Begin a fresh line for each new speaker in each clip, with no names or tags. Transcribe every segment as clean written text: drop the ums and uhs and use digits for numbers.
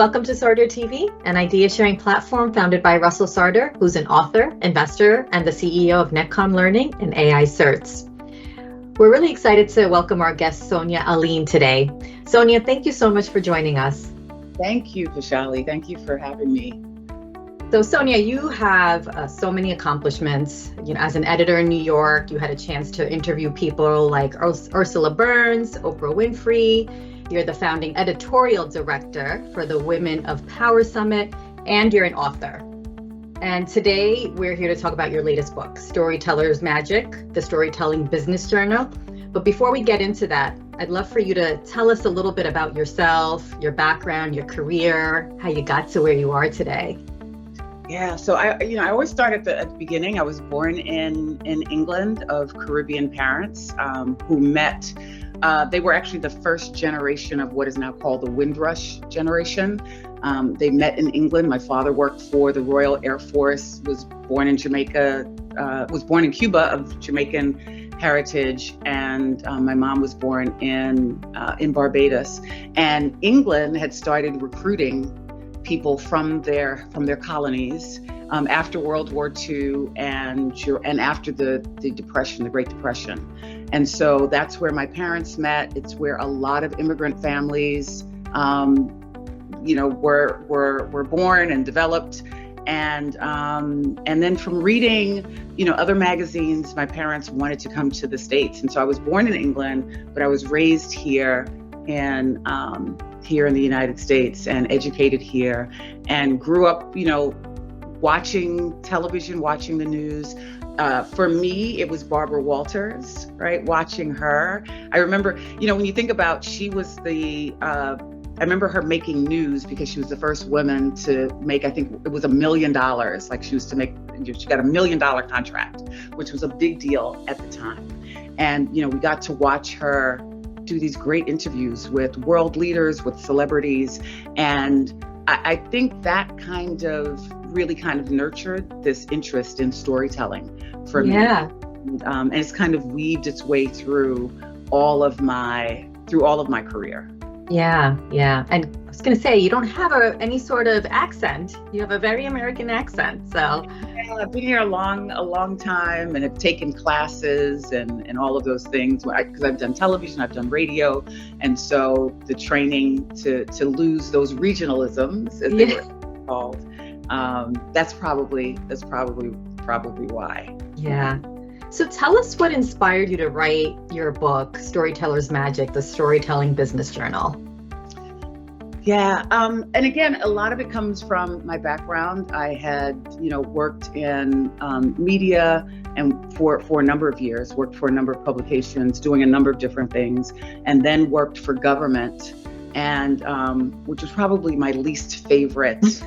Welcome to Sarder TV, an idea sharing platform founded by Russell Sarder, who's an author, investor, and the CEO of Netcom Learning and AI Certs. We're really excited to welcome our guest, Sonia Alleyne, today. Sonia, thank you so much for joining us.
Thank you, Vishali. Thank you for having me.
So Sonia, you have so many accomplishments. As an editor in New York, you had a chance to interview people like Ursula Burns, Oprah Winfrey. You're the founding editorial director for the Women of Power Summit, and you're an author. And today we're here to talk about your latest book, Storytellers Magic, the Storytelling Business Journal. But before we get into that, I'd love for you to tell us a little bit about yourself, your background, your career, how you got to where you are today.
Yeah, so I always start at the beginning. I was born in England of Caribbean parents who met. They were actually the first generation of what is now called the Windrush generation. They met in England. My father worked for the Royal Air Force, was born in Cuba of Jamaican heritage, and my mom was born in Barbados. And England had started recruiting people from their colonies after World War II and after the Depression, the Great Depression. And so that's where my parents met. It's where a lot of immigrant families, were born and developed. And then from reading, other magazines, my parents wanted to come to the States. And so I was born in England, but I was raised here in the United States and educated here, and grew up, watching television, watching the news. For me, it was Barbara Walters, right? Watching her. I remember, when you think about, she was I remember her making news because she was the first woman to make, I think it was $1 million. Like she got a $1 million contract, which was a big deal at the time. And, we got to watch her do these great interviews with world leaders, with celebrities. And I think that really nurtured this interest in storytelling for me.
Yeah.
And it's kind of weaved its way through all of my career.
Yeah. And I was going to say, you don't have any sort of accent. You have a very American accent. So
yeah, I've been here a long time, and have taken classes and all of those things, because I've done television, I've done radio. And so the training to lose those regionalisms, as they were called, that's probably why.
Yeah. So tell us what inspired you to write your book, Storytellers Magic, the Storytelling Business Journal.
Yeah, and again, a lot of it comes from my background. I had, worked in media and for a number of years, worked for a number of publications, doing a number of different things, and then worked for government, and which was probably my least favorite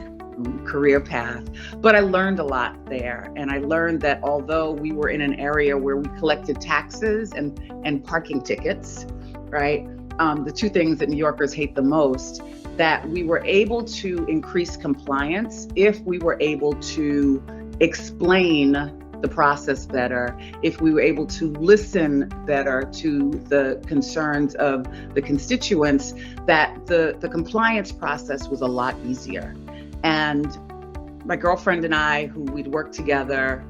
career path. But I learned a lot there. And I learned that although we were in an area where we collected taxes and parking tickets, right? The two things that New Yorkers hate the most, that we were able to increase compliance if we were able to explain the process better, if we were able to listen better to the concerns of the constituents, that the compliance process was a lot easier. And my girlfriend and I, who we'd worked together,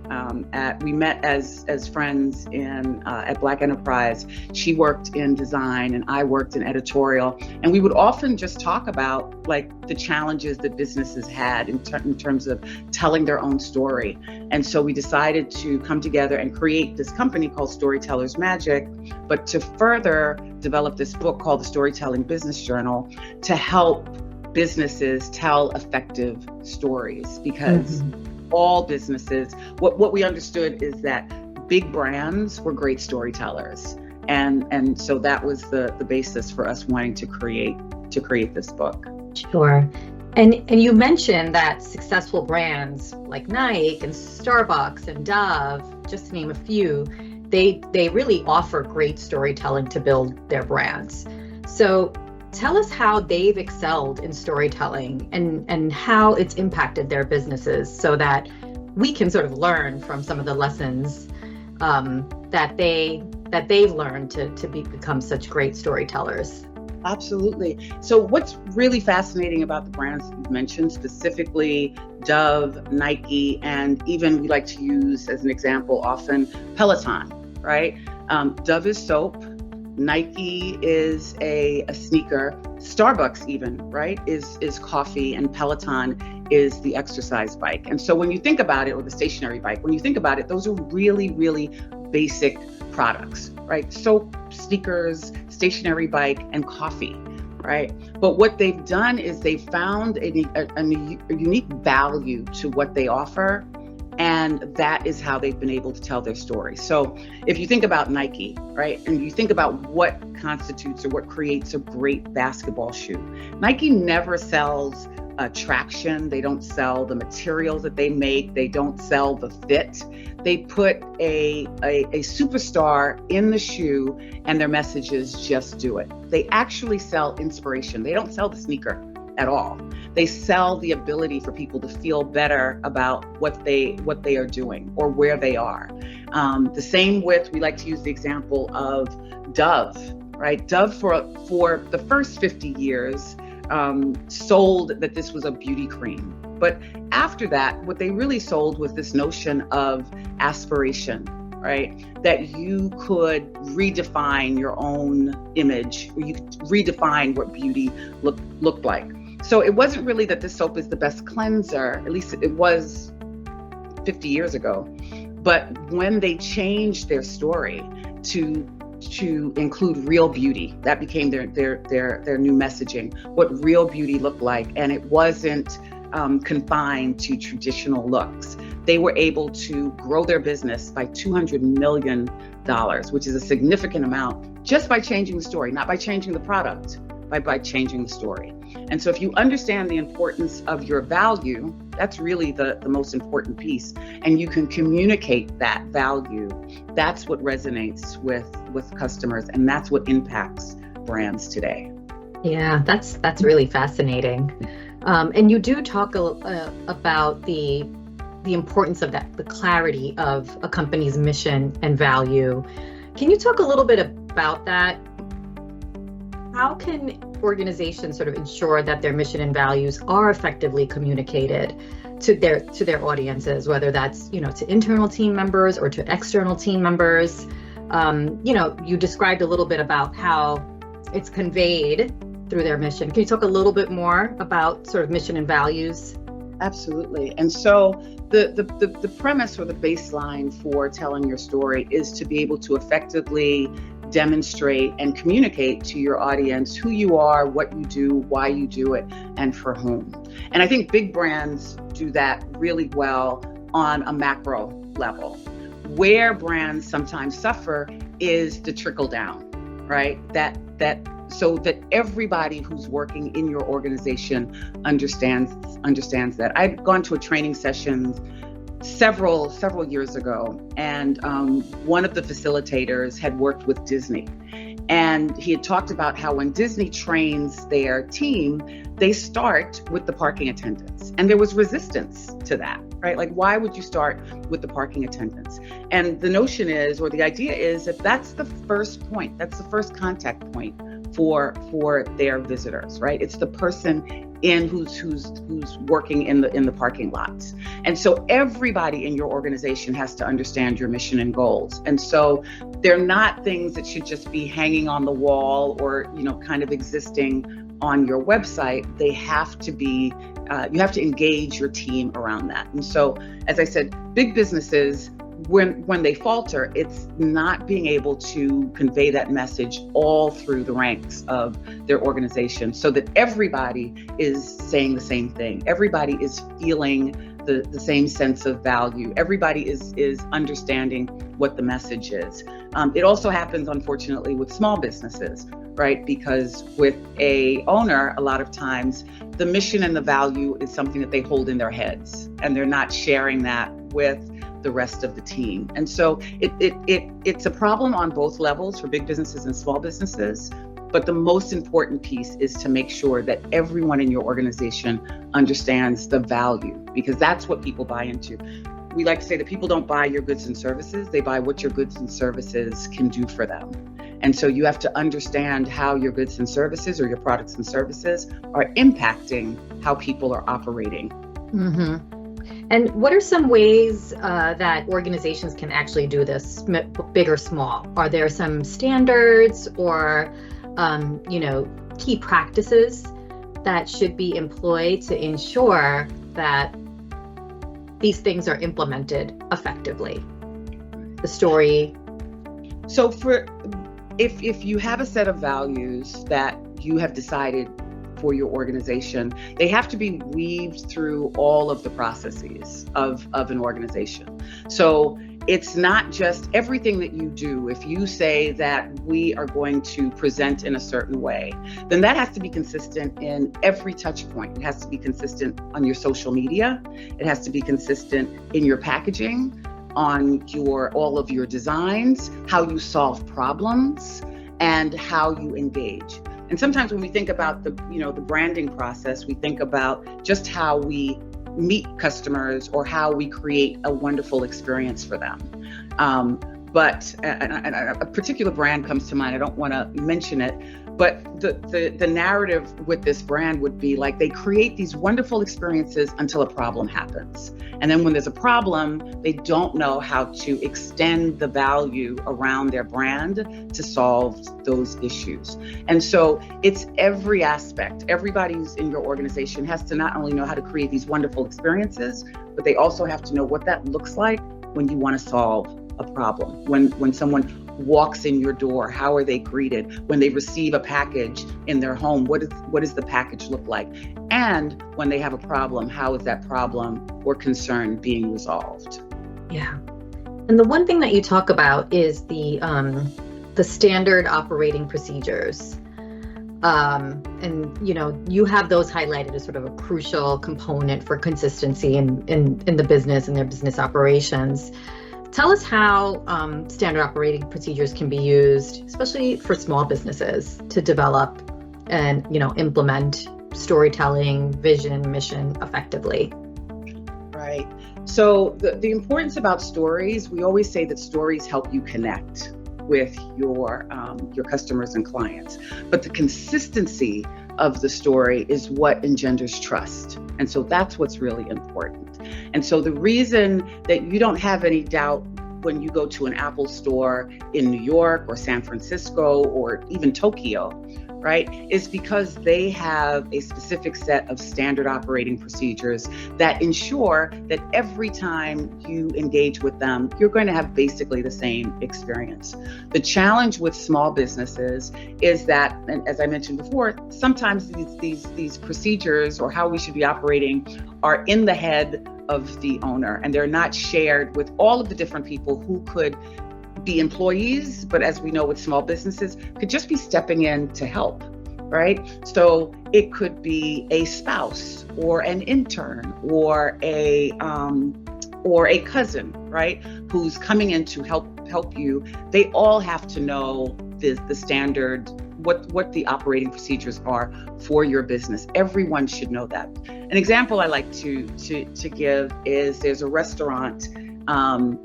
we met as friends at Black Enterprise. She worked in design and I worked in editorial. And we would often just talk about the challenges that businesses had in terms of telling their own story. And so we decided to come together and create this company called Storytellers Magic, but to further develop this book called the Storytelling Business Journal to help businesses tell effective stories, because all businesses, what we understood is that big brands were great storytellers, and so that was the basis for us wanting to create this book.
Sure. And you mentioned that successful brands like Nike and Starbucks and Dove, just to name a few, they really offer great storytelling to build their brands. So tell us how they've excelled in storytelling and how it's impacted their businesses, so that we can sort of learn from some of the lessons that they've learned to become such great storytellers.
Absolutely. So what's really fascinating about the brands that you've mentioned, specifically Dove, Nike, and even we like to use as an example often Peloton, right? Dove is soap. Nike is a sneaker. Starbucks even, right, is coffee, and Peloton is the exercise bike. And so when you think about it, or the stationary bike, when you think about it, those are really, really basic products, right? Soap, sneakers, stationary bike, and coffee, right? But what they've done is they've found a unique value to what they offer, and that is how they've been able to tell their story. So if you think about Nike, right, and you think about what constitutes or what creates a great basketball shoe, Nike never sells traction. They don't sell the materials that they make. They don't sell the fit. They put a superstar in the shoe, and their message is just do it. They actually sell inspiration. They don't sell the sneaker at all. They sell the ability for people to feel better about what they are doing or where they are. The same with, we like to use the example of Dove, right? Dove for the first 50 years sold that this was a beauty cream. But after that, what they really sold was this notion of aspiration, right? That you could redefine your own image, or you could redefine what beauty looked like. So it wasn't really that this soap is the best cleanser, at least it was 50 years ago. But when they changed their story to include real beauty, that became their new messaging, what real beauty looked like. And it wasn't confined to traditional looks. They were able to grow their business by $200 million, which is a significant amount, just by changing the story, not by changing the product, by changing the story. And so if you understand the importance of your value, that's really the most important piece. And you can communicate that value. That's what resonates with customers, and that's what impacts brands today.
Yeah, that's really fascinating. And you do talk about the importance of that, the clarity of a company's mission and value. Can you talk a little bit about that? How can organizations sort of ensure that their mission and values are effectively communicated to their audiences, whether that's, to internal team members or to external team members? You described a little bit about how it's conveyed through their mission. Can you talk a little bit more about sort of mission and values?
Absolutely. And so the premise or the baseline for telling your story is to be able to effectively demonstrate and communicate to your audience who you are, what you do, why you do it, and for whom. And I think big brands do that really well on a macro level. Where brands sometimes suffer is the trickle down, right? So that everybody who's working in your organization understands that. I'd gone to a training session several years ago, and one of the facilitators had worked with Disney, and he had talked about how when Disney trains their team, they start with the parking attendants, and there was resistance to that, right? Like, why would you start with the parking attendants? And the notion is, or the idea is, that that's the first point, that's the first contact point for their visitors, right? It's the person who's working in the parking lots. And so everybody in your organization has to understand your mission and goals. And so they're not things that should just be hanging on the wall or, kind of existing on your website. They have to be, you have to engage your team around that. And so, as I said, big businesses, when they falter, it's not being able to convey that message all through the ranks of their organization so that everybody is saying the same thing. Everybody is feeling the same sense of value. Everybody is understanding what the message is. It also happens, unfortunately, with small businesses, right? Because with a owner, a lot of times, the mission and the value is something that they hold in their heads, and they're not sharing that with the rest of the team. And so it's a problem on both levels for big businesses and small businesses. But the most important piece is to make sure that everyone in your organization understands the value, because that's what people buy into. We like to say that people don't buy your goods and services, they buy what your goods and services can do for them. And so you have to understand how your goods and services or your products and services are impacting how people are operating.
And what are some ways that organizations can actually do this, big or small? Are there some standards or, key practices that should be employed to ensure that these things are implemented effectively? The story.
So if you have a set of values that you have decided for your organization, they have to be weaved through all of the processes of an organization. So it's not just everything that you do. If you say that we are going to present in a certain way, then that has to be consistent in every touch point. It has to be consistent on your social media. It has to be consistent in your packaging, on all of your designs, how you solve problems, and how you engage. And sometimes when we think about the branding process, we think about just how we meet customers or how we create a wonderful experience for them. But a particular brand comes to mind. I don't want to mention it, but the narrative with this brand would be like they create these wonderful experiences until a problem happens. And then when there's a problem, they don't know how to extend the value around their brand to solve those issues. And so it's every aspect. Everybody who's in your organization has to not only know how to create these wonderful experiences, but they also have to know what that looks like when you want to solve a problem. When someone walks in your door, how are they greeted? When they receive a package in their home, what does the package look like? And when they have a problem, how is that problem or concern being resolved?
Yeah. And the one thing that you talk about is the standard operating procedures. And you have those highlighted as sort of a crucial component for consistency in the business and their business operations. Tell us how standard operating procedures can be used, especially for small businesses, to develop and implement storytelling, vision, mission effectively.
Right. So the importance about stories, we always say that stories help you connect with your customers and clients, but the consistency of the story is what engenders trust. And so that's what's really important. And so the reason that you don't have any doubt when you go to an Apple store in New York or San Francisco or even Tokyo, right, is because they have a specific set of standard operating procedures that ensure that every time you engage with them, you're going to have basically the same experience. The challenge with small businesses is that, and as I mentioned before, sometimes these procedures or how we should be operating are in the head of the owner, and they're not shared with all of the different people who could be employees, but as we know with small businesses, could just be stepping in to help, right? So it could be a spouse or an intern or a cousin, right, who's coming in to help you. They all have to know the standard, what the operating procedures are for your business. Everyone should know that. An example I like to give is there's a restaurant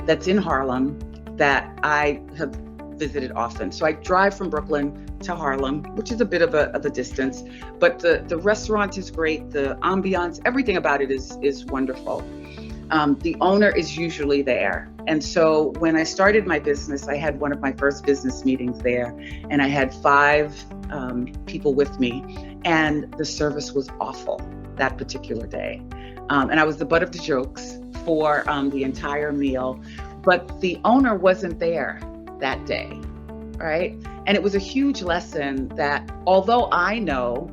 that's in Harlem that I have visited often. So I drive from Brooklyn to Harlem, which is a bit of a distance, but the restaurant is great. The ambiance, everything about it is wonderful. The owner is usually there. And so when I started my business, I had one of my first business meetings there, and I had 5 people with me, and the service was awful that particular day. And I was the butt of the jokes for the entire meal, but the owner wasn't there that day, right? And it was a huge lesson that although I know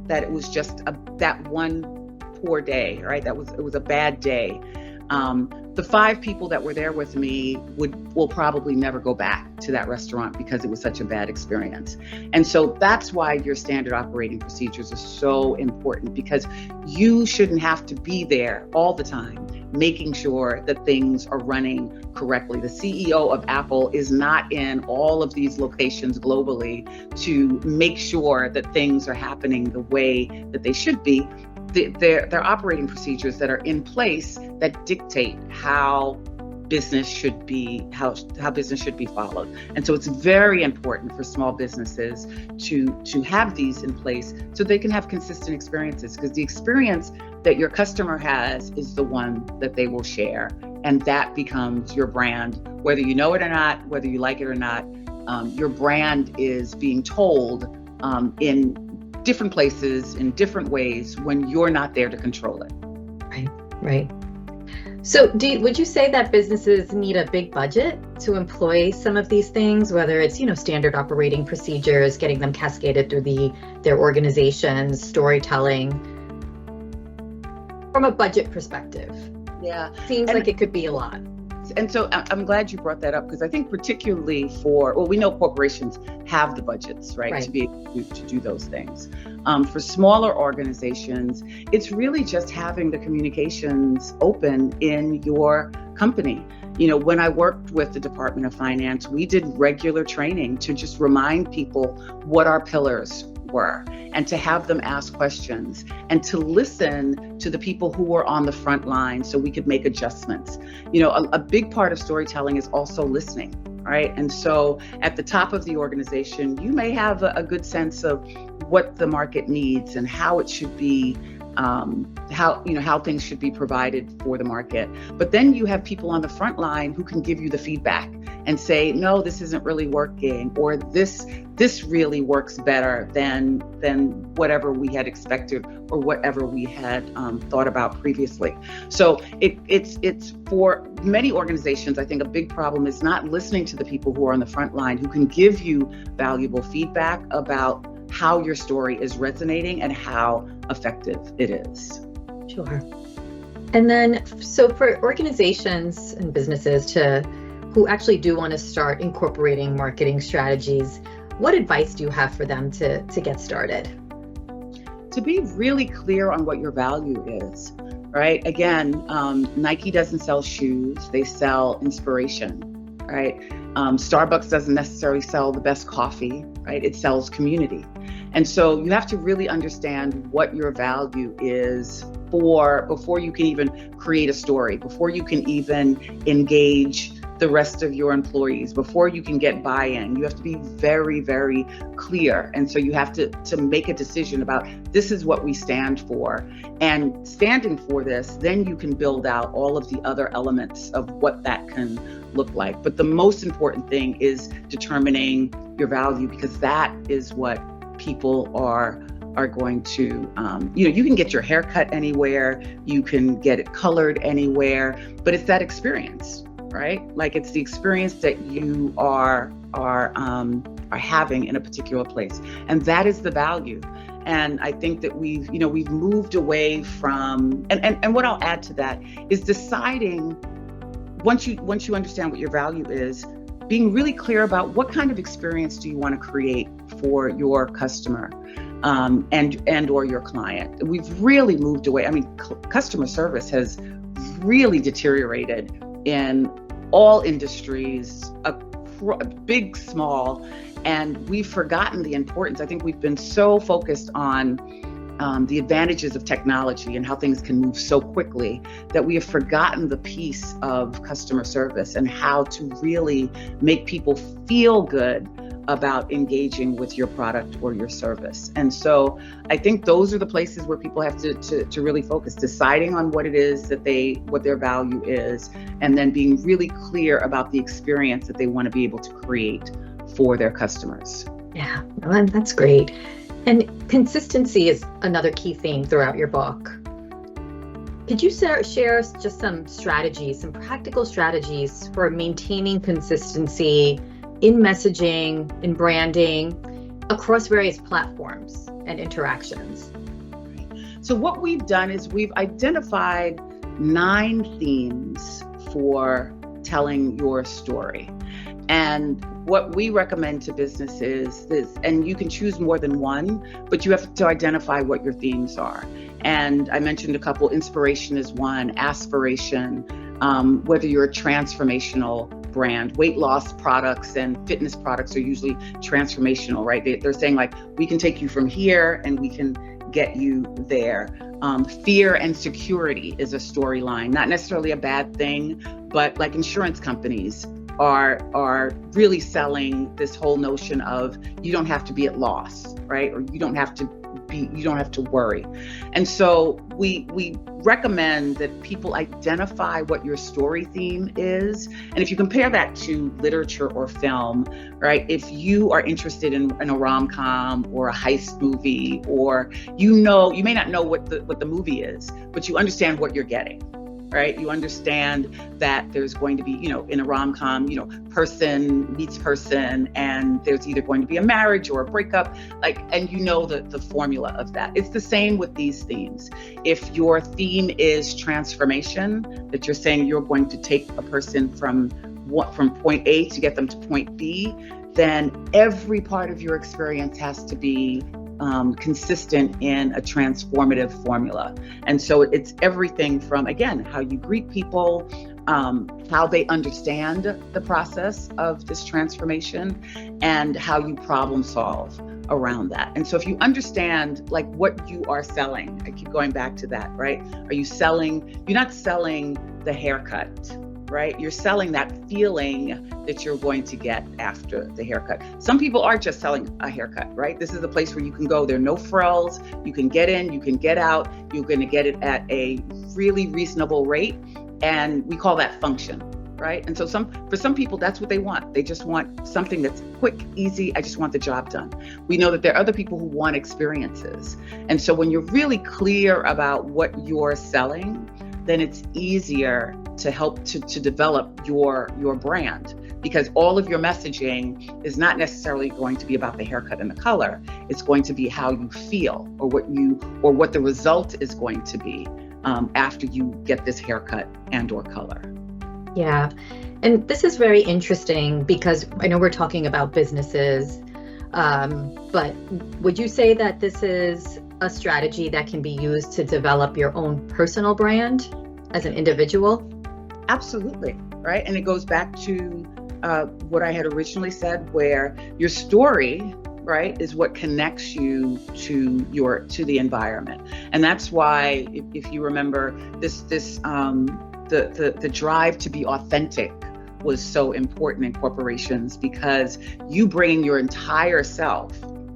that it was just that one poor day, right? It was a bad day. The 5 people that were there with me will probably never go back to that restaurant because it was such a bad experience. And so that's why your standard operating procedures are so important, because you shouldn't have to be there all the time, making sure that things are running correctly. The CEO of Apple is not in all of these locations globally to make sure that things are happening the way that they should be. They're operating procedures that are in place that dictate how business should be, how business should be followed. And so it's very important for small businesses to have these in place so they can have consistent experiences, because the experience that your customer has is the one that they will share, and that becomes your brand, whether you know it or not, whether you like it or not. Your brand is being told in different places, in different ways, when you're not there to control it.
Right. So would you say that businesses need a big budget to employ some of these things, whether it's, standard operating procedures, getting them cascaded through their organizations, storytelling, from a budget perspective?
Yeah.
Seems like it could be a lot.
And so I'm glad you brought that up, because I think particularly we know corporations have the budgets, right. To be able to do those things. For smaller organizations, it's really just having the communications open in your company. When I worked with the Department of Finance, we did regular training to just remind people what our pillars were, and to have them ask questions, and to listen to the people who were on the front line so we could make adjustments. A big part of storytelling is also listening, right? And so at the top of the organization, you may have a good sense of what the market needs and how it should be, how things should be provided for the market. But then you have people on the front line who can give you the feedback and say, no, this isn't really working, or this really works better than whatever we had expected, or whatever we had thought about previously. So it's for many organizations, I think a big problem is not listening to the people who are on the front line, who can give you valuable feedback about how your story is resonating and how effective it is.
Sure. And then, so for organizations and businesses who actually do want to start incorporating marketing strategies, what advice do you have for them to get started?
To be really clear on what your value is, right? Again, Nike doesn't sell shoes, they sell inspiration, right? Starbucks doesn't necessarily sell the best coffee, right? It sells community. And so you have to really understand what your value is before you can even create a story, before you can even engage the rest of your employees, before you can get buy-in. You have to be very, very clear. And so you have to make a decision about, this is what we stand for. And standing for this, then you can build out all of the other elements of what that can look like. But the most important thing is determining your value, because that is what people are going to, you can get your hair cut anywhere, you can get it colored anywhere, but it's that experience, right? Like, it's the experience that you are having in a particular place, and that is the value. And I think that we've moved away from, and what I'll add to that is deciding, once you understand what your value is, being really clear about what kind of experience do you want to create for your customer and or your client. We've really moved away. I mean, customer service has really deteriorated in all industries, big, small, and we've forgotten the importance. I think we've been so focused on the advantages of technology and how things can move so quickly that we have forgotten the piece of customer service and how to really make people feel good about engaging with your product or your service. And so I think those are the places where people have to really focus, deciding on what it is what their value is, and then being really clear about the experience that they want to be able to create for their customers.
Yeah, well, that's great. And consistency is another key theme throughout your book. Could you share just some strategies, some practical strategies for maintaining consistency in messaging, in branding, across various platforms and interactions?
So what we've done is we've identified 9 themes for telling your story. And what we recommend to businesses is, and you can choose more than one, but you have to identify what your themes are. And I mentioned a couple. Inspiration is one, aspiration, whether you're a transformational brand. Weight loss products and fitness products are usually transformational, right? They're saying, like, we can take you from here and we can get you there. Fear and security is a storyline, not necessarily a bad thing, but like insurance companies are really selling this whole notion of you don't have to be at loss, right? Or you don't have to worry. And so we recommend that people identify what your story theme is. And if you compare that to literature or film, right? If you are interested in a rom-com or a heist movie, or you may not know what the movie is, but you understand what you're getting. Right? You understand that there's going to be, in a rom-com, person meets person, and there's either going to be a marriage or a breakup, and the formula of that. It's the same with these themes. If your theme is transformation, that you're saying you're going to take a person from point A to get them to point B, then every part of your experience has to be consistent in a transformative formula. And so it's everything from, again, how you greet people, how they understand the process of this transformation, and how you problem solve around that. And so if you understand what you are selling, I keep going back to that, right? You're not selling the haircut, right? You're selling that feeling that you're going to get after the haircut. Some people are just selling a haircut, right? This is a place where you can go. There are no frills. You can get in, you can get out. You're going to get it at a really reasonable rate. And we call that function, right? And so for some people, that's what they want. They just want something that's quick, easy. I just want the job done. We know that there are other people who want experiences. And so when you're really clear about what you're selling, then it's easier to help to develop your brand, because all of your messaging is not necessarily going to be about the haircut and the color. It's going to be how you feel, or what the result is going to be after you get this haircut and or color.
Yeah. And this is very interesting because I know we're talking about businesses, but would you say that this is a strategy that can be used to develop your own personal brand as an individual?
Absolutely, right? And it goes back to what I had originally said, where your story, right, is what connects you to the environment. And that's why, if you remember, the drive to be authentic was so important in corporations, because you bringing your entire self,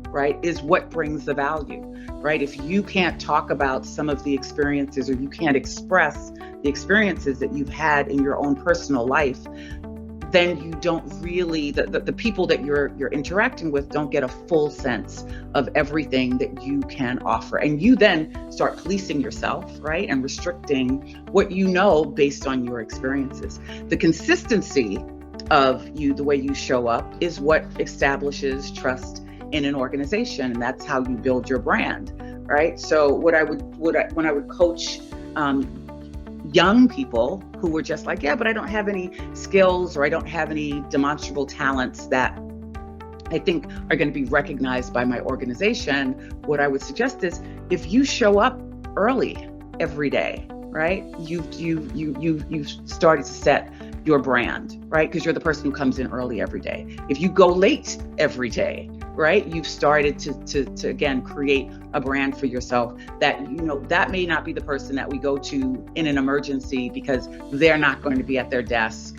right, is what brings the value, right? If you can't talk about some of the experiences, or you can't express the experiences that you've had in your own personal life, then you don't really, the people that you're interacting with don't get a full sense of everything that you can offer. And you then start policing yourself, right? And restricting what you know based on your experiences. The consistency of you, the way you show up, is what establishes trust in an organization. And that's how you build your brand, right? So when I would coach young people who were just like, yeah, but I don't have any skills, or I don't have any demonstrable talents that I think are going to be recognized by my organization, what I would suggest is, if you show up early every day, right, you've started to set your brand, right? Because you're the person who comes in early every day. If you go late every day, right, you've started to again create a brand for yourself, that that may not be the person that we go to in an emergency, because they're not going to be at their desk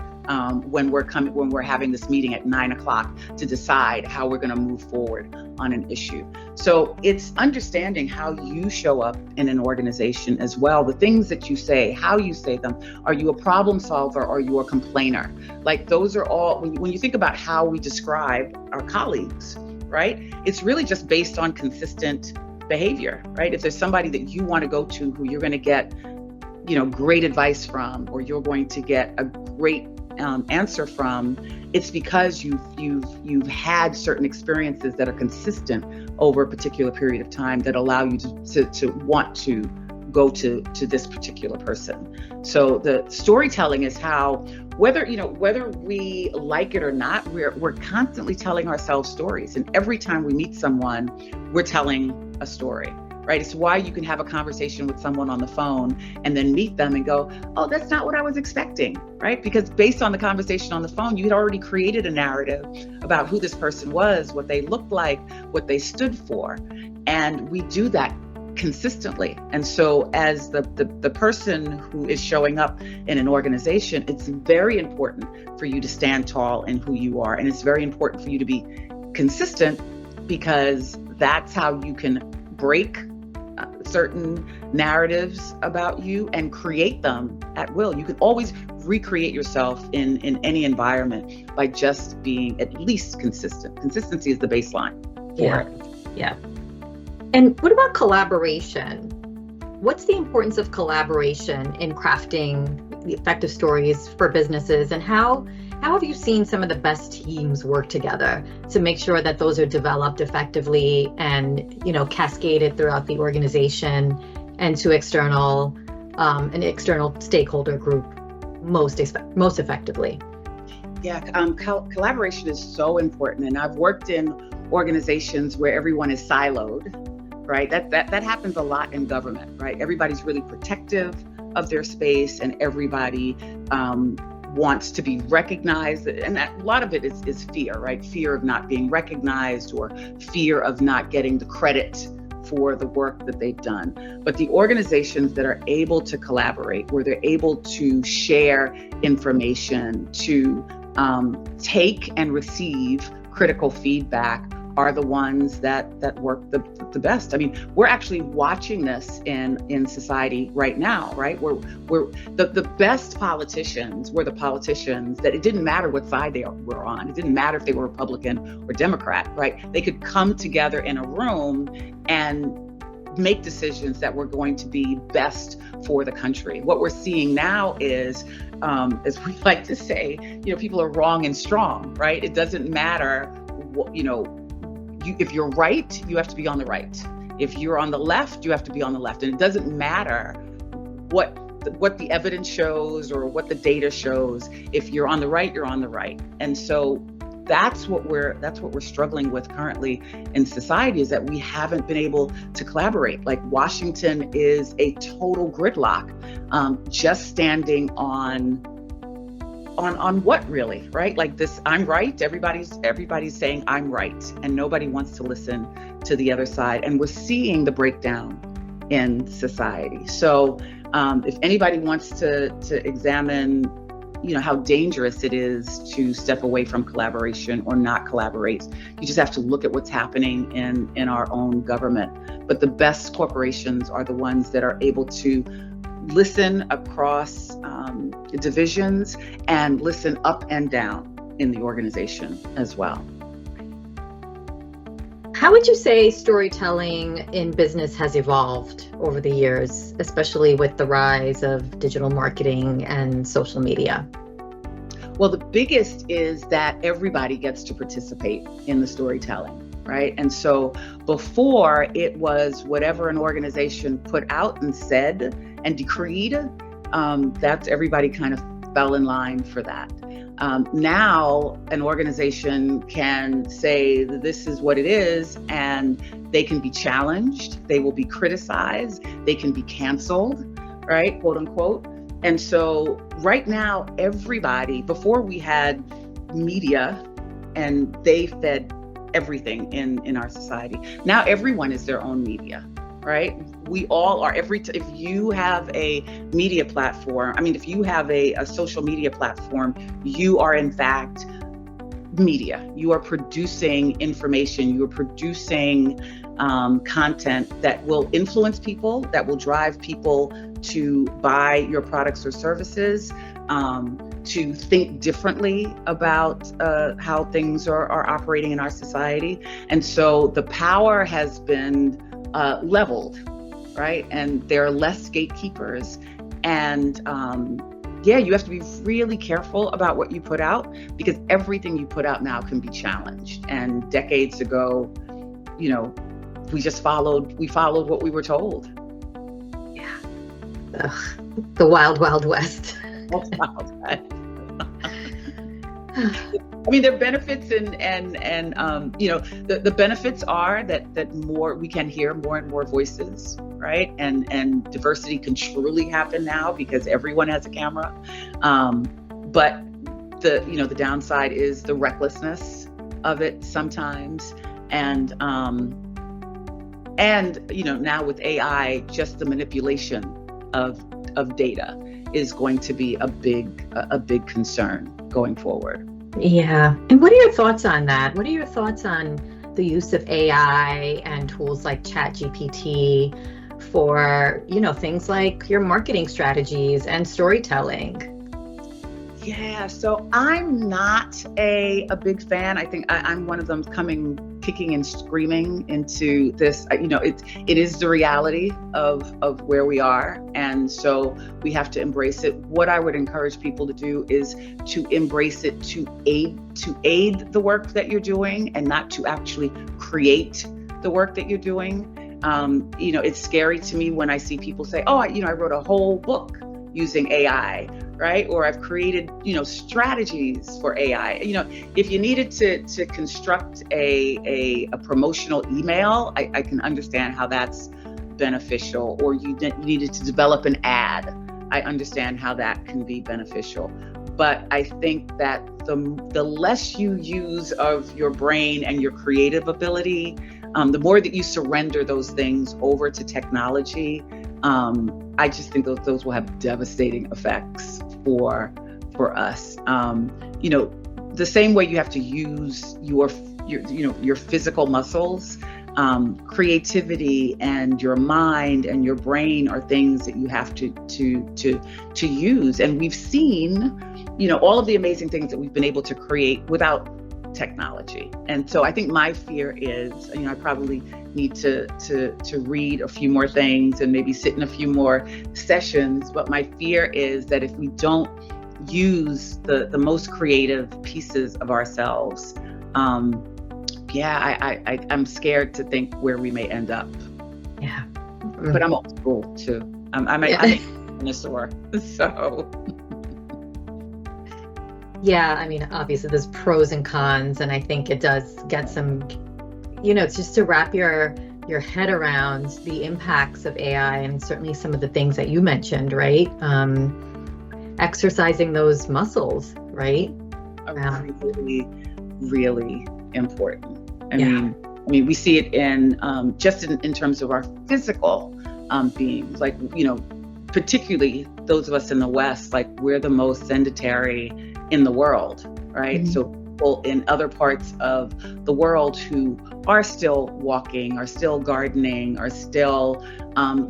when we're having this meeting at 9:00 to decide how we're going to move forward on an issue. So it's understanding how you show up in an organization as well. The things that you say, how you say them. Are you a problem solver, or are you a complainer? Those are all, when you think about how we describe our colleagues, right? It's really just based on consistent behavior, right? If there's somebody that you want to go to, who you're going to get, great advice from, or you're going to get a great answer from, it's because you've had certain experiences that are consistent over a particular period of time that allow you to want to go to this particular person. So the storytelling is how, whether we like it or not, we're constantly telling ourselves stories. And every time we meet someone, we're telling a story, right? It's why you can have a conversation with someone on the phone and then meet them and go, oh, that's not what I was expecting, right? Because based on the conversation on the phone, you had already created a narrative about who this person was, what they looked like, what they stood for. And we do that consistently. And so as the person who is showing up in an organization, it's very important for you to stand tall in who you are. And it's very important for you to be consistent, because that's how you can break certain narratives about you and create them at will. You can always recreate yourself in any environment by just being at least consistent. Consistency is the baseline for it.
Yeah. And what about collaboration? What's the importance of collaboration in crafting the effective stories for businesses, and how have you seen some of the best teams work together to make sure that those are developed effectively and, cascaded throughout the organization and to an external stakeholder group most effectively?
Yeah, collaboration is so important. And I've worked in organizations where everyone is siloed, right? That happens a lot in government, right? Everybody's really protective of their space, and everybody wants to be recognized. And a lot of it is fear, right? Fear of not being recognized, or fear of not getting the credit for the work that they've done. But the organizations that are able to collaborate, where they're able to share information, to take and receive critical feedback, are the ones that work the best. I mean, we're actually watching this in society right now, right? We're the best politicians were the politicians that it didn't matter what side they were on. It didn't matter if they were Republican or Democrat, right? They could come together in a room and make decisions that were going to be best for the country. What we're seeing now is, as we like to say, people are wrong and strong, right? It doesn't matter what, if you're right, you have to be on the right. If you're on the left, you have to be on the left. And it doesn't matter what the evidence shows or what the data shows. If you're on the right, you're on the right. And so that's what we're struggling with currently in society, is that we haven't been able to collaborate. Like, Washington is a total gridlock, just standing on what, really, right? Like this, I'm right. Everybody's saying I'm right, and nobody wants to listen to the other side. And we're seeing the breakdown in society. So if anybody wants to examine, how dangerous it is to step away from collaboration or not collaborate, you just have to look at what's happening in our own government. But the best corporations are the ones that are able to listen across divisions and listen up and down in the organization as well.
How would you say storytelling in business has evolved over the years, especially with the rise of digital marketing and social media?
Well, the biggest is that everybody gets to participate in the storytelling, right? And so before, it was whatever an organization put out and said and decreed, that's everybody kind of fell in line for that. Now, an organization can say this is what it is, and they can be challenged, they will be criticized, they can be canceled, right, quote unquote. And so right now, everybody, before we had media and they fed everything in our society, now everyone is their own media, right? We all are. If you have a media platform, if you have a social media platform, you are in fact media. You are producing information. You are producing content that will influence people, that will drive people to buy your products or services, to think differently about how things are operating in our society. And so the power has been leveled, right? And there are less gatekeepers. And you have to be really careful about what you put out, because everything you put out now can be challenged. And decades ago, we followed what we were told.
Yeah. Ugh, the wild, wild west.
Wild west. There are benefits and the benefits are that more, we can hear more and more voices, right? And diversity can truly happen now because everyone has a camera. But the downside is the recklessness of it sometimes, and And, now with AI, just the manipulation of data is going to be a big concern going forward.
Yeah. And what are your thoughts on that? What are your thoughts on the use of AI and tools like ChatGPT for, things like your marketing strategies and storytelling?
Yeah, so I'm not a big fan. I think I'm one of them coming kicking and screaming into this. It is the reality of where we are, and so we have to embrace it. What I would encourage people to do is to embrace it to aid the work that you're doing, and not to actually create the work that you're doing. It's scary to me when I see people say, "Oh, I wrote a whole book using AI." Right? Or I've created, strategies for AI. If you needed to construct a promotional email, I can understand how that's beneficial. Or you needed to develop an ad, I understand how that can be beneficial. But I think that the less you use of your brain and your creative ability, the more that you surrender those things over to technology, I just think those will have devastating effects for us. The same way you have to use your physical muscles, creativity and your mind and your brain are things that you have to use. And we've seen, all of the amazing things that we've been able to create without technology. And so I think my fear is, I probably need to read a few more things and maybe sit in a few more sessions. But my fear is that if we don't use the most creative pieces of ourselves, I'm scared to think where we may end up.
Yeah.
But I'm old school too. I'm a dinosaur, so.
Yeah, obviously there's pros and cons, and I think it does get some, it's just to wrap your head around the impacts of AI and certainly some of the things that you mentioned, right? Exercising those muscles, right?
Are really, really important. I mean, we see it in just in terms of our physical beings, like, particularly those of us in the West, like we're the most sedentary in the world, right? Mm-hmm. So people in other parts of the world who are still walking, are still gardening, are still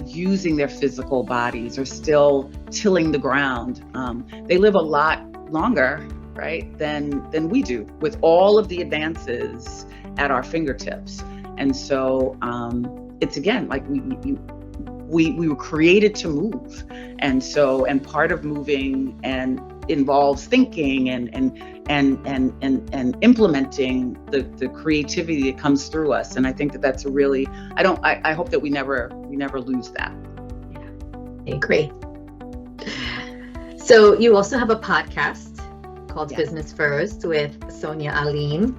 using their physical bodies, are still tilling the ground. They live a lot longer, right, than we do, with all of the advances at our fingertips. And so it's again like we were created to move, and part of moving and involves thinking and implementing the creativity that comes through us. And I think that that's a really, I hope that we never lose that.
I agree. So you also have a podcast called Business First with Sonia Alleyne.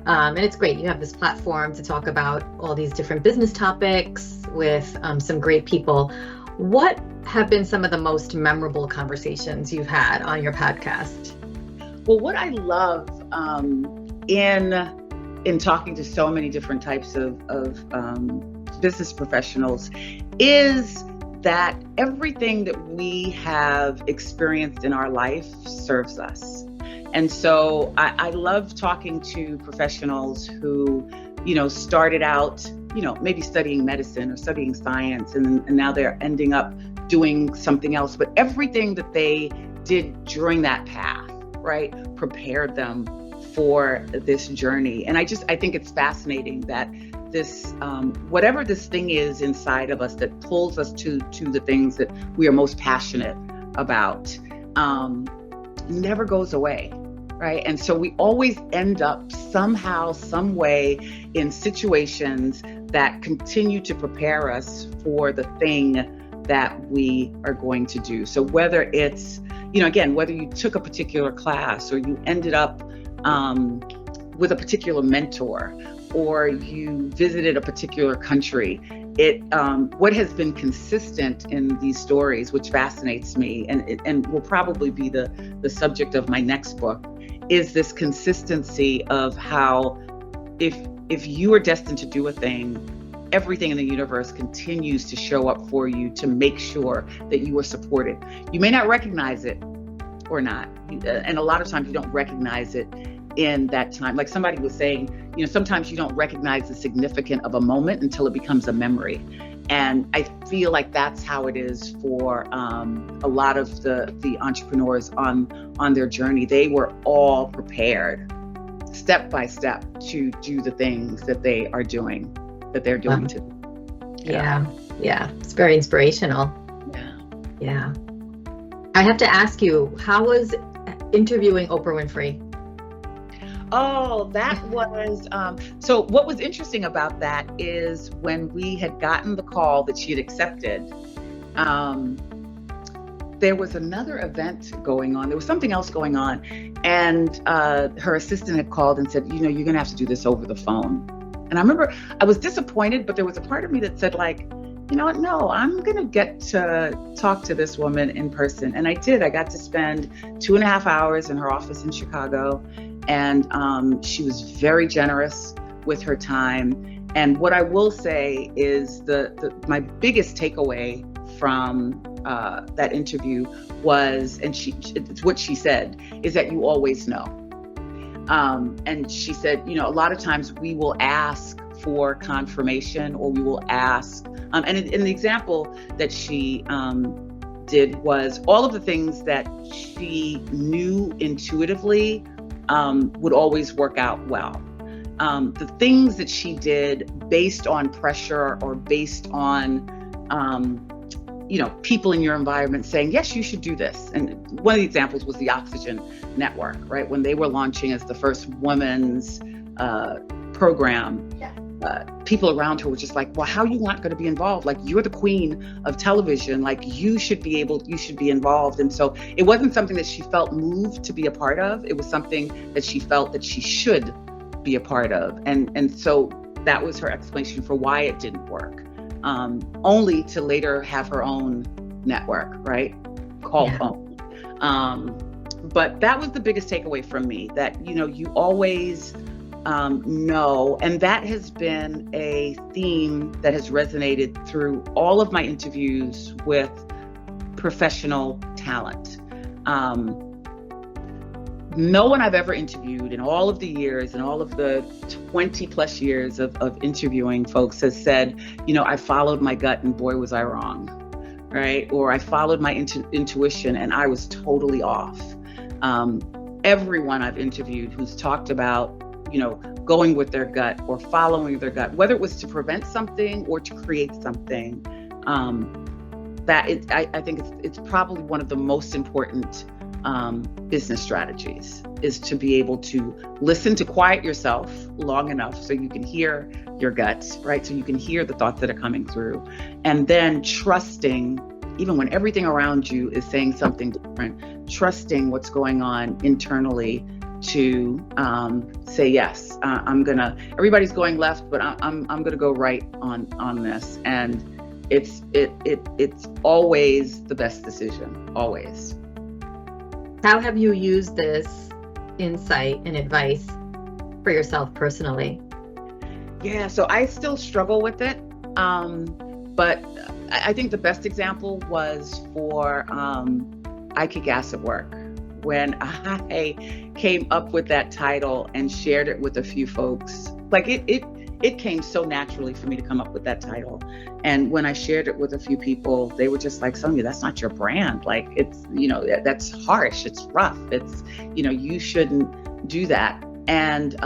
And it's great. You have this platform to talk about all these different business topics with some great people. What have been some of the most memorable conversations you've had on your podcast?
Well, what I love in talking to so many different types of business professionals is that everything that we have experienced in our life serves us. And so I love talking to professionals who, started out, maybe studying medicine or studying science, and now they're ending up doing something else. But everything that they did during that path, right, prepared them for this journey. And I think it's fascinating that this, whatever this thing is inside of us that pulls us to the things that we are most passionate about, never goes away. Right. And so we always end up somehow, some way in situations that continue to prepare us for the thing that we are going to do. So whether it's, again, whether you took a particular class or you ended up with a particular mentor or you visited a particular country, what has been consistent in these stories, which fascinates me and will probably be the subject of my next book, is this consistency of how if you are destined to do a thing, everything in the universe continues to show up for you to make sure that you are supported. You may not recognize it or not. And a lot of times you don't recognize it in that time. Like somebody was saying, sometimes you don't recognize the significance of a moment until it becomes a memory. And I feel like that's how it is for a lot of the entrepreneurs on their journey. They were all prepared step by step to do the things that they're doing today.
Yeah. It's very inspirational. Yeah. I have to ask you, how was interviewing Oprah Winfrey?
Oh, that was, so what was interesting about that is when we had gotten the call that she had accepted, there was another event going on. There was something else going on. And her assistant had called and said, you're going to have to do this over the phone. And I remember I was disappointed, but there was a part of me that said like, you know what? No, I'm going to get to talk to this woman in person. And I did. I got to spend 2.5 hours in her office in Chicago. And she was very generous with her time. And what I will say is my biggest takeaway from that interview was, and it's what she said, is that you always know. And she said, a lot of times we will ask for confirmation, or we will ask, and in the example that she did was all of the things that she knew intuitively would always work out well. The things that she did based on pressure or based on, people in your environment saying, yes, you should do this. And one of the examples was the Oxygen Network, right? When they were launching as the first women's program, people around her were just like, well, how are you not going to be involved? Like, you're the queen of television. Like, you should be involved. And so it wasn't something that she felt moved to be a part of. It was something that she felt that she should be a part of. And so that was her explanation for why it didn't work. Only to later have her own network, right? Called Home. But that was the biggest takeaway from me, that, you always know, and that has been a theme that has resonated through all of my interviews with professional talent. No one I've ever interviewed in all of the years and all of the 20 plus years of interviewing folks has said, I followed my gut and boy, was I wrong, right? Or I followed my intuition and I was totally off. Everyone I've interviewed who's talked about, going with their gut or following their gut, whether it was to prevent something or to create something, I think it's probably one of the most important business strategies, is to be able to listen, to quiet yourself long enough so you can hear your guts, right? So you can hear the thoughts that are coming through, and then trusting, even when everything around you is saying something different, trusting what's going on internally to say, yes, everybody's going left, but I'm gonna go right on this. And it's always the best decision, always.
How have you used this insight and advice for yourself personally?
Yeah, so I still struggle with it. But I think the best example was for I Kick Ass at Work. When I came up with that title and shared it with a few folks, like it came so naturally for me to come up with that title. And when I shared it with a few people, they were just like, Sonia, that's not your brand. Like, it's, that's harsh. It's rough. It's, you shouldn't do that. And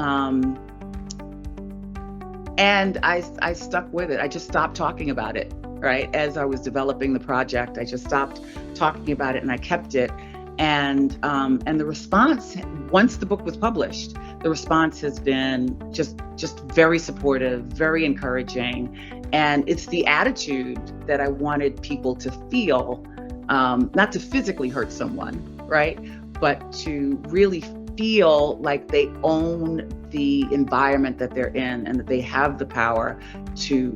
I stuck with it. I just stopped talking about it, right? As I was developing the project, I just stopped talking about it and I kept it. And the response, once the book was published, the response has been just very supportive, very encouraging. And it's the attitude that I wanted people to feel, not to physically hurt someone, right? But to really feel like they own the environment that they're in and that they have the power to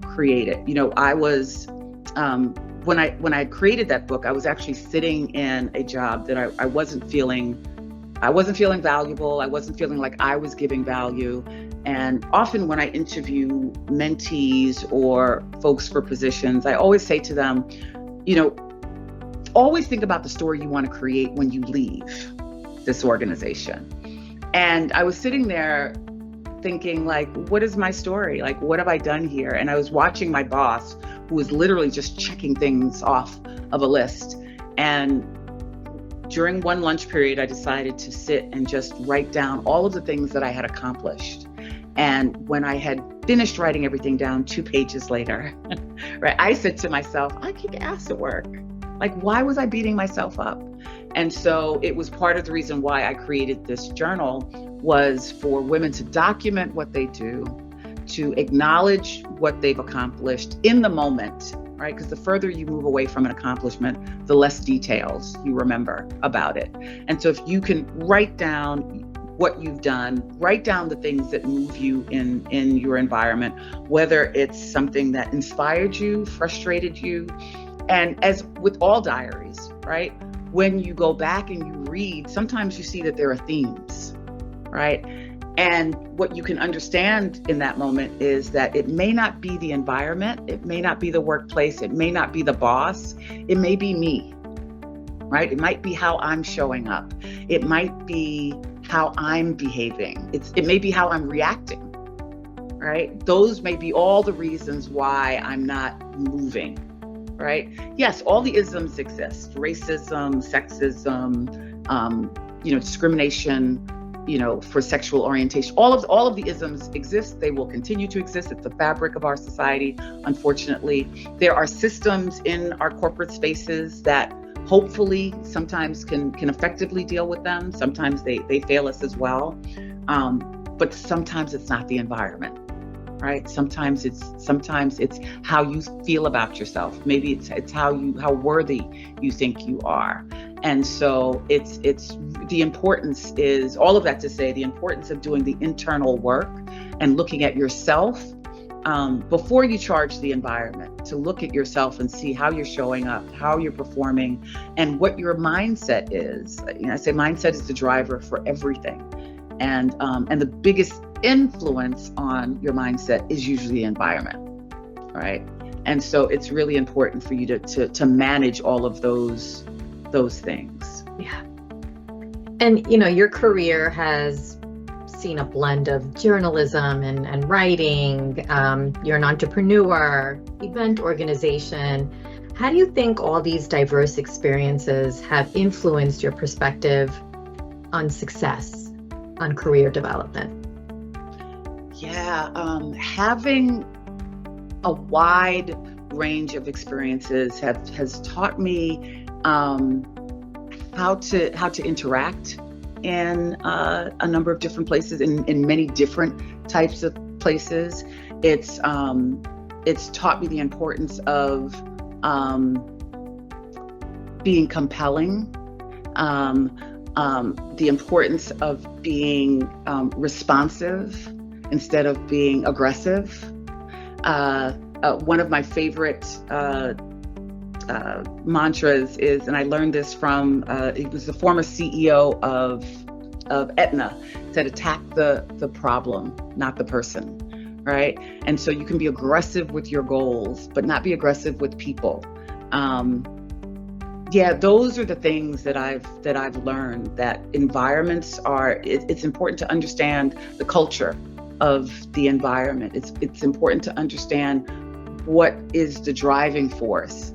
create it. I was, when I created that book, I was actually sitting in a job that I wasn't feeling valuable. I wasn't feeling like I was giving value. And often when I interview mentees or folks for positions, I always say to them, always think about the story you want to create when you leave this organization. And I was sitting there thinking, like, what is my story? Like, what have I done here? And I was watching my boss, who was literally just checking things off of a list. And during one lunch period, I decided to sit and just write down all of the things that I had accomplished. And when I had finished writing everything down 2 pages later, right, I said to myself, I kick ass at work. Like, why was I beating myself up? And so it was part of the reason why I created this journal, was for women to document what they do, to acknowledge what they've accomplished in the moment, right? Because the further you move away from an accomplishment, the less details you remember about it. And so if you can write down what you've done, write down the things that move you in your environment, whether it's something that inspired you, frustrated you. And as with all diaries, right? When you go back and you read, sometimes you see that there are themes, right? And what you can understand in that moment is that it may not be the environment, it may not be the workplace, it may not be the boss, it may be me, right? It might be how I'm showing up. It might be how I'm behaving. It may be how I'm reacting, right? Those may be all the reasons why I'm not moving, right? Yes, all the isms exist: racism, sexism, discrimination, for sexual orientation. All of the isms exist. They will continue to exist. It's the fabric of our society, unfortunately. There are systems in our corporate spaces that hopefully sometimes can effectively deal with them. Sometimes they fail us as well. But sometimes it's not the environment, right? Sometimes it's how you feel about yourself. Maybe it's how worthy you think you are. And so it's the importance is, all of that to say, the importance of doing the internal work and looking at yourself before you charge the environment, to look at yourself and see how you're showing up, how you're performing, and what your mindset is. I say mindset is the driver for everything. And the biggest influence on your mindset is usually the environment, right? And so it's really important for you to manage all of those things.
Yeah. And, your career has seen a blend of journalism and writing. You're an entrepreneur, event organization. How do you think all these diverse experiences have influenced your perspective on success, on career development?
Yeah, having a wide range of experiences has taught me how to interact in a number of different places, in many different types of places. It's taught me the importance of being compelling, the importance of being responsive instead of being aggressive. One of my favorite mantras is, and I learned this from, it was the former CEO of Aetna, said, attack the problem, not the person, right? And so you can be aggressive with your goals, but not be aggressive with people. Those are the things that I've learned, that environments are, it's important to understand the culture of the environment. It's important to understand what is the driving force.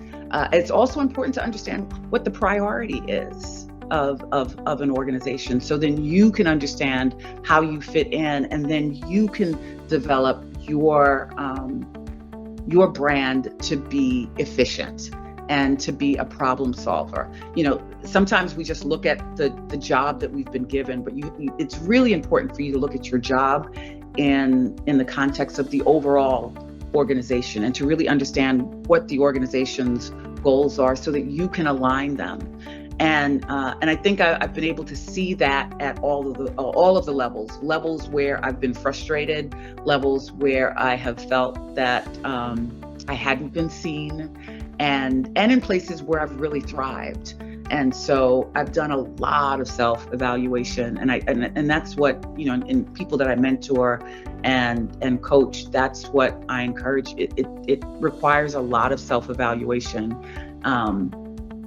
It's also important to understand what the priority is of an organization, so then you can understand how you fit in, and then you can develop your brand to be efficient and to be a problem solver. Sometimes we just look at the job that we've been given, but it's really important for you to look at your job in the context of the overall organization, and to really understand what the organization's goals are, so that you can align them. And I think I've been able to see that at all of the levels where I've been frustrated, levels where I have felt that I hadn't been seen, and in places where I've really thrived. And so I've done a lot of self-evaluation, and that's what, in people that I mentor and coach, that's what I encourage. It requires a lot of self-evaluation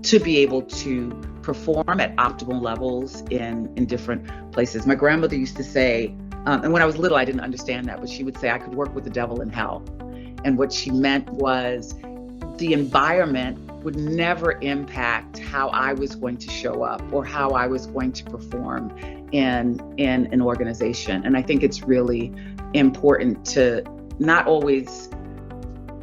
to be able to perform at optimal levels in different places. My grandmother used to say, and when I was little, I didn't understand that, but she would say I could work with the devil in hell. And what she meant was the environment would never impact how I was going to show up or how I was going to perform in an organization. And I think it's really important to not always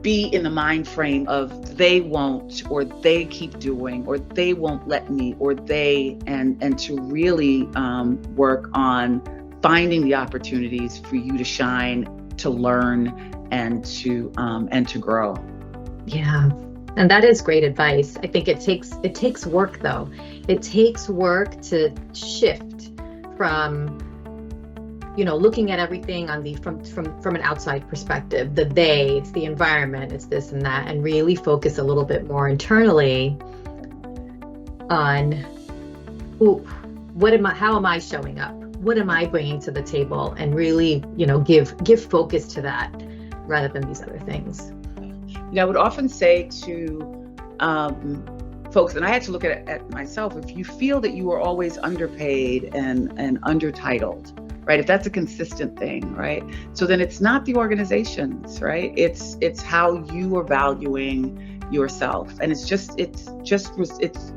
be in the mind frame of they won't, or they keep doing, or they won't let me, or and to really work on finding the opportunities for you to shine, to learn, and to grow.
Yeah. And that is great advice. I think it takes work though. It takes work to shift from, looking at everything from an outside perspective. It's the environment, it's this and that, and really focus a little bit more internally on how am I showing up? What am I bringing to the table? And really, give focus to that rather than these other things.
I would often say to folks, and I had to look at it myself, if you feel that you are always underpaid and undertitled, right? If that's a consistent thing, right? So then it's not the organizations, right? It's how you are valuing yourself. And it's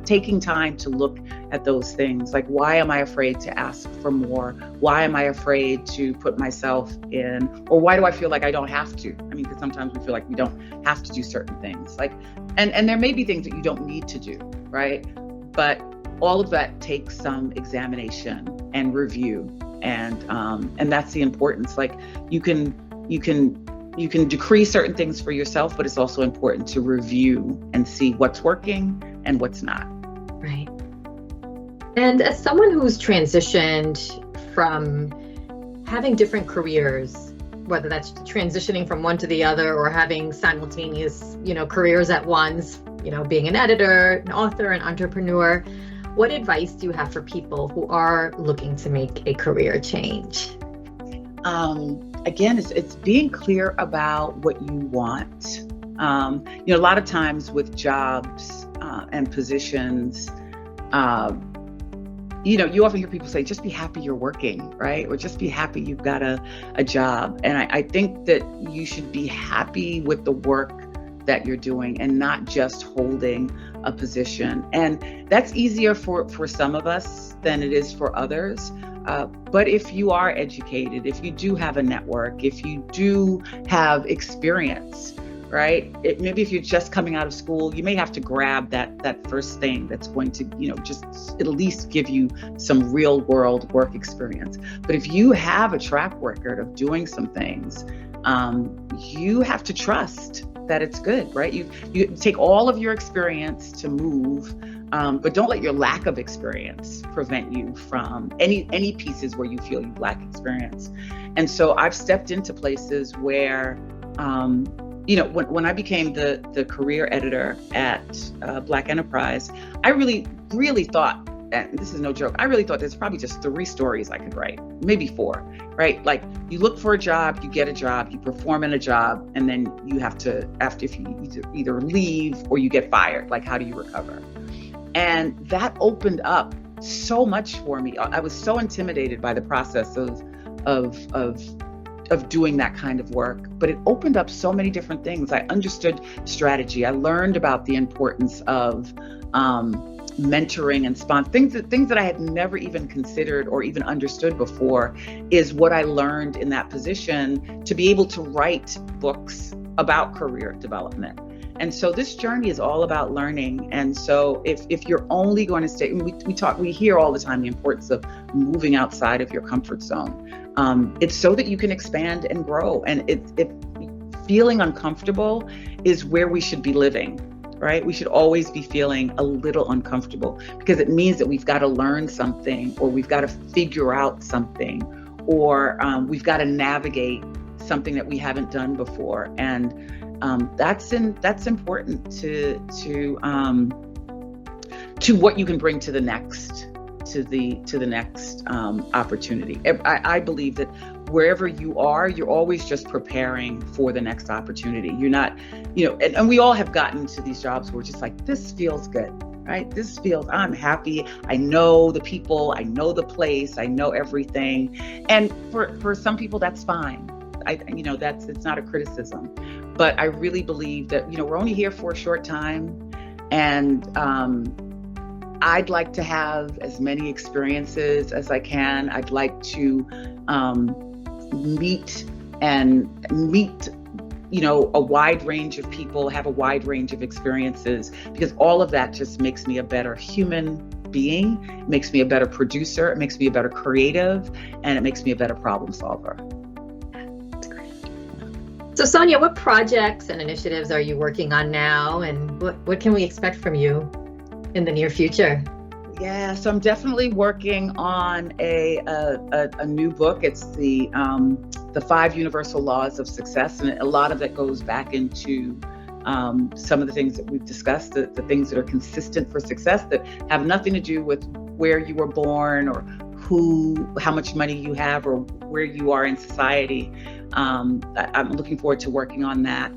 taking time to look at those things. Like, why am I afraid to ask for more? Why am I afraid to put myself in, or why do I feel like I don't have to? I mean, because sometimes we feel like we don't have to do certain things, like, and there may be things that you don't need to do, right? But all of that takes some examination and review. And that's the importance. Like, you can decree certain things for yourself, but it's also important to review and see what's working and what's not.
Right. And as someone who's transitioned from having different careers, whether that's transitioning from one to the other or having simultaneous, careers at once, being an editor, an author, an entrepreneur, what advice do you have for people who are looking to make a career change?
Again, it's being clear about what you want. A lot of times with jobs and positions, you often hear people say, just be happy you're working, right? Or just be happy you've got a job. And I think that you should be happy with the work that you're doing and not just holding a position. And that's easier for some of us than it is for others. But if you are educated, if you do have a network, if you do have experience, right? Maybe if you're just coming out of school, you may have to grab that first thing that's going to, just at least give you some real world work experience. But if you have a track record of doing some things, you have to trust that it's good, right? You take all of your experience to move, but don't let your lack of experience prevent you from any pieces where you feel you lack experience. And so I've stepped into places where, when I became the career editor at Black Enterprise, I really, really thought, and this is no joke, I really thought there's probably just 3 stories I could write, maybe 4, right? Like, you look for a job, you get a job, you perform in a job, and then you have to, if you either leave or you get fired, like, how do you recover? And that opened up so much for me. I was so intimidated by the process of doing that kind of work, but it opened up so many different things. I understood strategy. I learned about the importance of mentoring and things that I had never even considered or even understood before is what I learned in that position to be able to write books about career development. And so this journey is all about learning. And so if you're only going to stay, we hear all the time the importance of moving outside of your comfort zone. It's so that you can expand and grow. And if feeling uncomfortable is where we should be living, right? We should always be feeling a little uncomfortable because it means that we've got to learn something, or we've got to figure out something, or we've got to navigate something that we haven't done before. And that's important to what you can bring to the next opportunity. I believe that wherever you are, you're always just preparing for the next opportunity. You're not, and we all have gotten to these jobs where we're just like, this feels good, right? I'm happy. I know the people, I know the place, I know everything. And for some people, that's fine. It's not a criticism, but I really believe that, we're only here for a short time, and I'd like to have as many experiences as I can. I'd like to meet a wide range of people, have a wide range of experiences, because all of that just makes me a better human being. It makes me a better producer. It makes me a better creative, and it makes me a better problem solver.
So Sonia, what projects and initiatives are you working on now, and what can we expect from you in the near future?
Yeah, so I'm definitely working on a new book. It's the 5 Universal Laws of Success, and a lot of it goes back into some of the things that we've discussed, the things that are consistent for success, that have nothing to do with where you were born or how much money you have or where you are in society. I'm looking forward to working on that.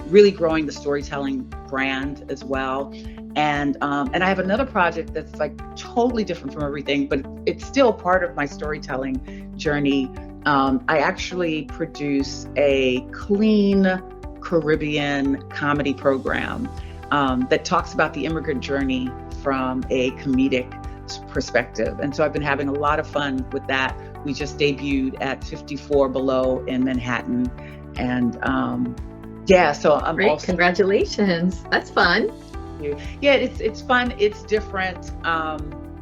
Really growing the storytelling brand as well. And I have another project that's like totally different from everything, but it's still part of my storytelling journey. I actually produce a clean Caribbean comedy program that talks about the immigrant journey from a comedic perspective. And so I've been having a lot of fun with that. We just debuted at 54 Below in Manhattan. And so I'm
Great,
also—
congratulations. That's fun.
Yeah, it's fun. It's different.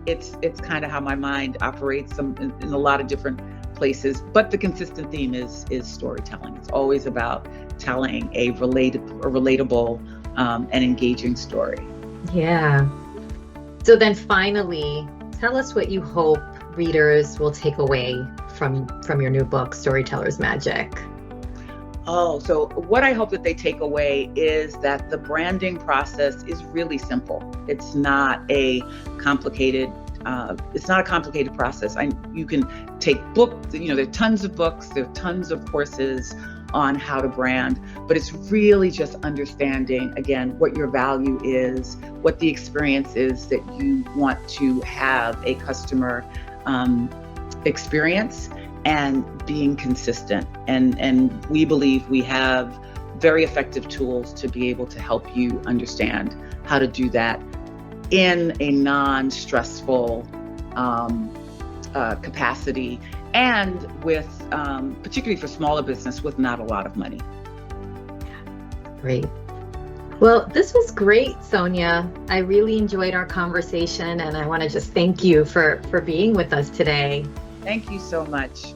It's kind of how my mind operates in a lot of different places. But the consistent theme is storytelling. It's always about telling a relatable and engaging story.
Yeah. So then finally, tell us what you hope readers will take away from your new book, Storytellers Magic.
Oh, so what I hope that they take away is that the branding process is really simple. It's not a complicated process. You can take books, there are tons of books, there are tons of courses on how to brand, but it's really just understanding, again, what your value is, what the experience is that you want to have a customer experience, and being consistent. And we believe we have very effective tools to be able to help you understand how to do that in a non-stressful capacity, and with particularly for smaller business with not a lot of money.
Great. Well, this was great, Sonia. I really enjoyed our conversation, and I want to just thank you for being with us today.
Thank you so much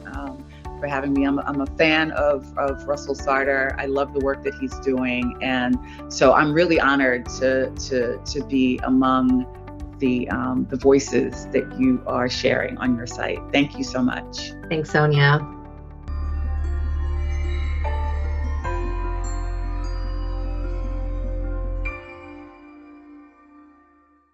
for having me. I'm a fan of Russell Sarter. I love the work that he's doing, and so I'm really honored to be among the voices that you are sharing on your site. Thank you so much.
Thanks, Sonia.